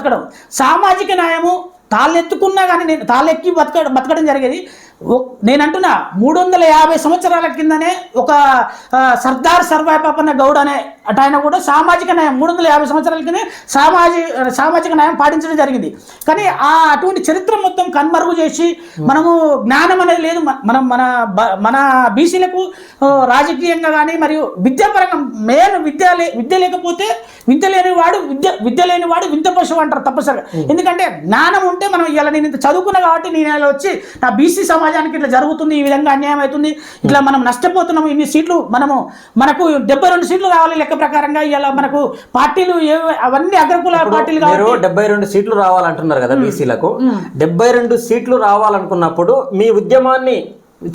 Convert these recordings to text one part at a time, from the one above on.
బతకడం సామాజిక న్యాయము తాళ్ళెత్తుకున్నా కానీ నేను తాళ్ళెక్కి బతకడం జరిగేది. నేను అంటున్నా 350 సంవత్సరాల కిందనే ఒక సర్దార్ సర్వాయి పాపన్న గౌడ్ అనే ఆయన కూడా సామాజిక న్యాయం 350 సంవత్సరాల కింద సామాజిక న్యాయం పాటించడం జరిగింది. కానీ అటువంటి చరిత్ర మొత్తం కన్మరుగు చేసి మనము జ్ఞానం అనేది లేదు. మనం మన బీసీలకు రాజకీయంగా కానీ మరియు విద్యాపరంగా మెయిన్ విద్య లేకపోతే విద్య లేనివాడు వింత పశువు అంటారు తప్పనిసరిగా. ఎందుకంటే జ్ఞానం ఉంటే మనం ఇలా నేను ఇంత చదువుకున్నా కాబట్టి నేను ఇలా వచ్చి నా బీసీ సమాజానికి ఇట్లా జరుగుతుంది, ఈ విధంగా అన్యాయం అవుతుంది, ఇట్లా మనం నష్టపోతున్నాము, ఇన్ని సీట్లు మనకు 72 సీట్లు రావాలి లెక్క ప్రకారంగా. ఇలా మనకు పార్టీలు అవన్నీ అగ్రకుల పార్టీలు 72 సీట్లు రావాలంటున్నారు కదా బీసీలకు. 72 సీట్లు రావాలనుకున్నప్పుడు మీ ఉద్యమాన్ని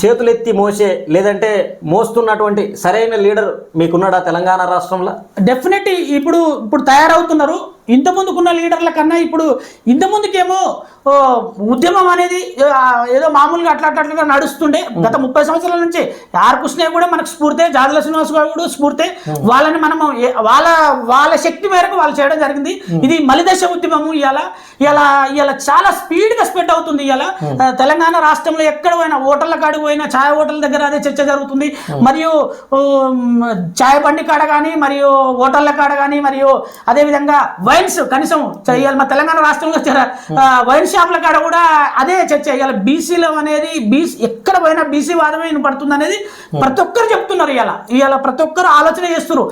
చేతులెత్తి మోసే లేదంటే మోస్తున్నటువంటి సరైన లీడర్ మీకున్నాడా తెలంగాణ రాష్ట్రంలో? డెఫినెట్ ఇప్పుడు తయారవుతున్నారు. ఇంత ముందుకున్న లీడర్ల కన్నా ఇప్పుడు ఇంత ముందుకేమో ఉద్యమం అనేది ఏదో మామూలుగా అట్లా నడుస్తుండే. గత 30 సంవత్సరాల నుంచి ఆర్ కృష్ణ కూడా మనకు స్ఫూర్తే, జాదుల శ్రీనివాస్ కూడా స్ఫూర్తే. వాళ్ళని మనము వాళ్ళ శక్తి మేరకు వాళ్ళు చేయడం జరిగింది. ఇది మలిదశ ఉద్యమము. ఇవాళ చాలా స్పీడ్గా స్ప్రెడ్ అవుతుంది. ఇవాళ తెలంగాణ రాష్ట్రంలో ఎక్కడ పోయినా ఓటర్ల కాడికి పోయినా ఛాయ్ హోటల్ దగ్గర అదే చర్చ జరుగుతుంది. మరియు ఛాయ్ బండి కాడ కానీ మరియు హోటళ్ళ కాడ కానీ మరియు అదేవిధంగా వైన్స్ కనీసం మా తెలంగాణ రాష్ట్రంలో వైన్ షాప్ల కాడ కూడా అదే చర్చ. ఇవాళ బీసీలో అనేది ఎక్కడ పోయినా బీసీ వాదమే పడుతుంది అనేది ప్రతి ఒక్కరు చెప్తున్నారు. ఇవాళ ప్రతి ఒక్కరు ఆలోచన చేస్తున్నారు.